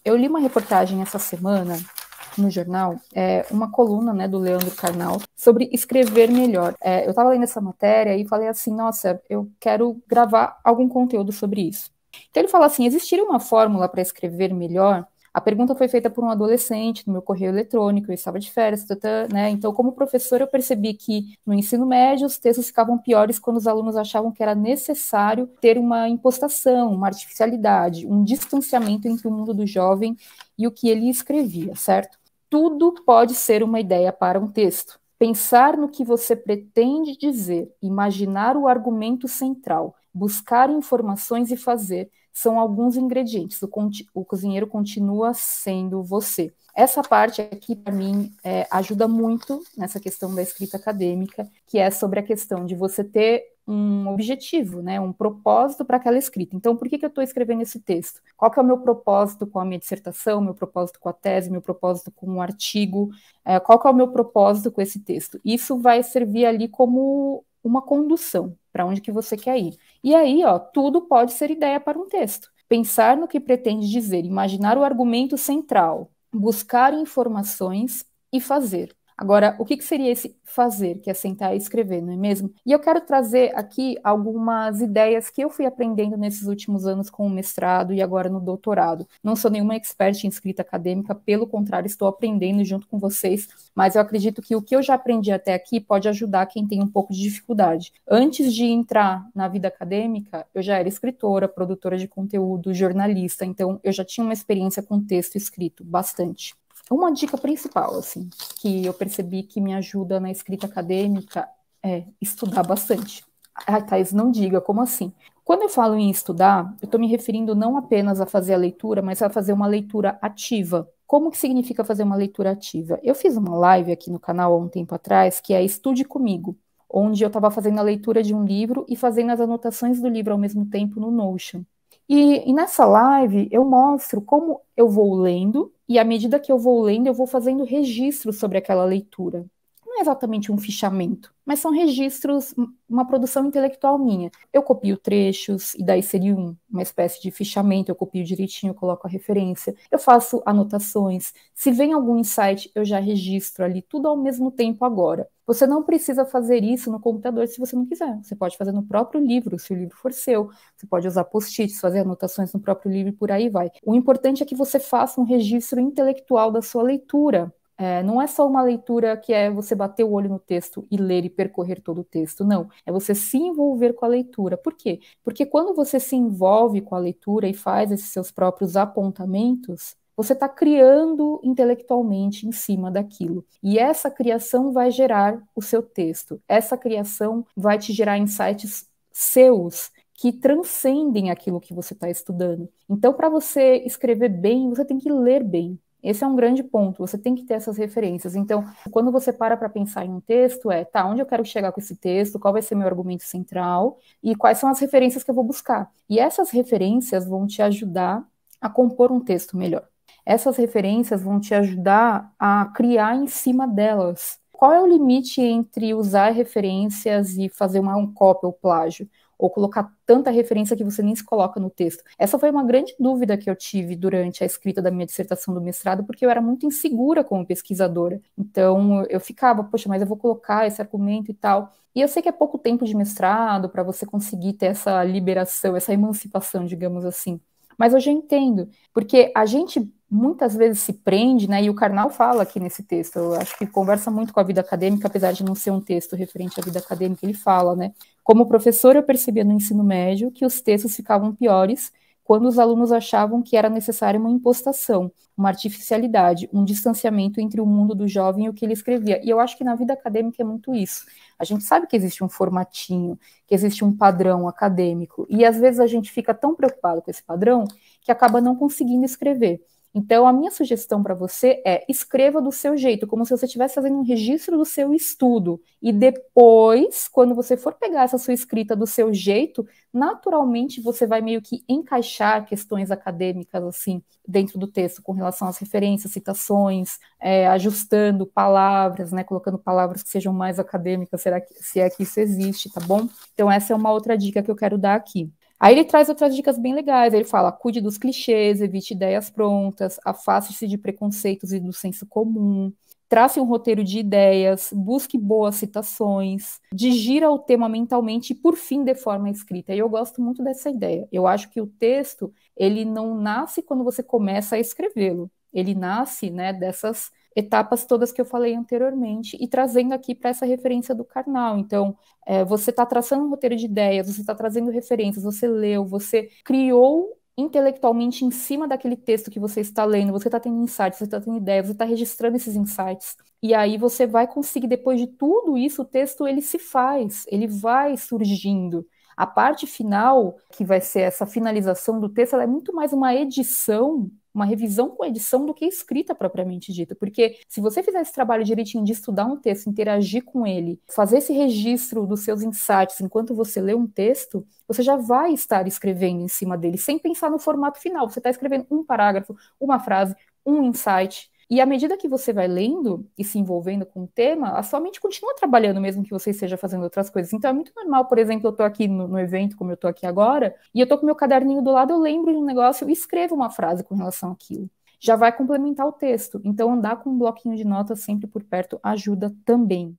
Eu li uma reportagem essa semana no jornal, uma coluna, né, do Leandro Carnal, sobre escrever melhor. Eu estava lendo essa matéria e falei assim, nossa, eu quero gravar algum conteúdo sobre isso. Então ele fala assim, existiria uma fórmula para escrever melhor? A pergunta foi feita por um adolescente no meu correio eletrônico, eu estava de férias, né? Então, como professora, eu percebi que no ensino médio os textos ficavam piores quando os alunos achavam que era necessário ter uma impostação, uma artificialidade, um distanciamento entre o mundo do jovem e o que ele escrevia, certo? Tudo pode ser uma ideia para um texto. Pensar no que você pretende dizer, imaginar o argumento central, buscar informações e fazer são alguns ingredientes. O cozinheiro continua sendo você. Essa parte aqui, para mim, ajuda muito nessa questão da escrita acadêmica, que é sobre a questão de você ter um objetivo, né, um propósito para aquela escrita. Então, por que eu estou escrevendo esse texto? Qual que é o meu propósito com a minha dissertação, meu propósito com a tese, meu propósito com o artigo? Qual que é o meu propósito com esse texto? Isso vai servir ali como uma condução para onde que você quer ir. E aí, ó, tudo pode ser ideia para um texto. Pensar no que pretende dizer, imaginar o argumento central, buscar informações e fazer. Agora, o que seria esse fazer, que é sentar e escrever, não é mesmo? E eu quero trazer aqui algumas ideias que eu fui aprendendo nesses últimos anos com o mestrado e agora no doutorado. Não sou nenhuma expert em escrita acadêmica, pelo contrário, estou aprendendo junto com vocês, mas eu acredito que o que eu já aprendi até aqui pode ajudar quem tem um pouco de dificuldade. Antes de entrar na vida acadêmica, eu já era escritora, produtora de conteúdo, jornalista, então eu já tinha uma experiência com texto escrito, bastante. Uma dica principal, assim, que eu percebi que me ajuda na escrita acadêmica é estudar bastante. Ah, Thais, não diga, como assim? Quando eu falo em estudar, eu estou me referindo não apenas a fazer a leitura, mas a fazer uma leitura ativa. Como que significa fazer uma leitura ativa? Eu fiz uma live aqui no canal há um tempo atrás, que é Estude Comigo, onde eu estava fazendo a leitura de um livro e fazendo as anotações do livro ao mesmo tempo no Notion. E nessa live eu mostro como eu vou lendo, e à medida que eu vou lendo, eu vou fazendo registros sobre aquela leitura. Não é exatamente um fichamento, mas são registros, uma produção intelectual minha. Eu copio trechos, e daí seria uma espécie de fichamento, eu copio direitinho, eu coloco a referência, eu faço anotações. Se vem algum insight, eu já registro ali, tudo ao mesmo tempo agora. Você não precisa fazer isso no computador se você não quiser. Você pode fazer no próprio livro, se o livro for seu. Você pode usar post-its, fazer anotações no próprio livro e por aí vai. O importante é que você faça um registro intelectual da sua leitura. Não é só uma leitura que é você bater o olho no texto e ler e percorrer todo o texto, não. É você se envolver com a leitura. Por quê? Porque quando você se envolve com a leitura e faz esses seus próprios apontamentos, você está criando intelectualmente em cima daquilo. E essa criação vai gerar o seu texto. Essa criação vai te gerar insights seus que transcendem aquilo que você está estudando. Então, para você escrever bem, você tem que ler bem. Esse é um grande ponto, você tem que ter essas referências. Então, quando você para pensar em um texto, onde eu quero chegar com esse texto, qual vai ser meu argumento central e quais são as referências que eu vou buscar. E essas referências vão te ajudar a compor um texto melhor. Essas referências vão te ajudar a criar em cima delas. Qual é o limite entre usar referências e fazer um cópia ou plágio? Ou colocar tanta referência que você nem se coloca no texto. Essa foi uma grande dúvida que eu tive durante a escrita da minha dissertação do mestrado, porque eu era muito insegura como pesquisadora. Então, eu ficava, poxa, mas eu vou colocar esse argumento e tal. E eu sei que é pouco tempo de mestrado para você conseguir ter essa liberação, essa emancipação, digamos assim. Mas eu já entendo, porque a gente muitas vezes se prende, né, e o Karnal fala aqui nesse texto, eu acho que conversa muito com a vida acadêmica, apesar de não ser um texto referente à vida acadêmica, ele fala, né, como professor eu percebia no ensino médio que os textos ficavam piores quando os alunos achavam que era necessária uma impostação, uma artificialidade, um distanciamento entre o mundo do jovem e o que ele escrevia. E eu acho que na vida acadêmica é muito isso. A gente sabe que existe um formatinho, que existe um padrão acadêmico, e às vezes a gente fica tão preocupado com esse padrão que acaba não conseguindo escrever. Então, a minha sugestão para você é escreva do seu jeito, como se você estivesse fazendo um registro do seu estudo. E depois, quando você for pegar essa sua escrita do seu jeito, naturalmente você vai meio que encaixar questões acadêmicas, assim, dentro do texto, com relação às referências, citações, ajustando palavras, né, colocando palavras que sejam mais acadêmicas, se é que isso existe, tá bom? Então, essa é uma outra dica que eu quero dar aqui. Aí ele traz outras dicas bem legais. Ele fala: cuide dos clichês, evite ideias prontas, afaste-se de preconceitos e do senso comum, trace um roteiro de ideias, busque boas citações, digira o tema mentalmente e, por fim, dê forma escrita. E eu gosto muito dessa ideia. Eu acho que o texto, ele não nasce quando você começa a escrevê-lo. Ele nasce, né, dessas etapas todas que eu falei anteriormente e trazendo aqui para essa referência do Karnal. Então, você está traçando um roteiro de ideias, você está trazendo referências, você leu, você criou intelectualmente em cima daquele texto que você está lendo, você está tendo insights, você está tendo ideias, você está registrando esses insights. E aí você vai conseguir, depois de tudo isso, o texto ele se faz, ele vai surgindo. A parte final, que vai ser essa finalização do texto, ela é muito mais uma edição, uma revisão com edição do que escrita propriamente dita. Porque se você fizer esse trabalho direitinho de estudar um texto, interagir com ele, fazer esse registro dos seus insights enquanto você lê um texto, você já vai estar escrevendo em cima dele, sem pensar no formato final. Você está escrevendo um parágrafo, uma frase, um insight. E à medida que você vai lendo e se envolvendo com o tema, a sua mente continua trabalhando mesmo que você esteja fazendo outras coisas. Então é muito normal, por exemplo, eu estou aqui no evento, como eu estou aqui agora, e eu estou com meu caderninho do lado, eu lembro de um negócio e escrevo uma frase com relação àquilo. Já vai complementar o texto. Então andar com um bloquinho de notas sempre por perto ajuda também.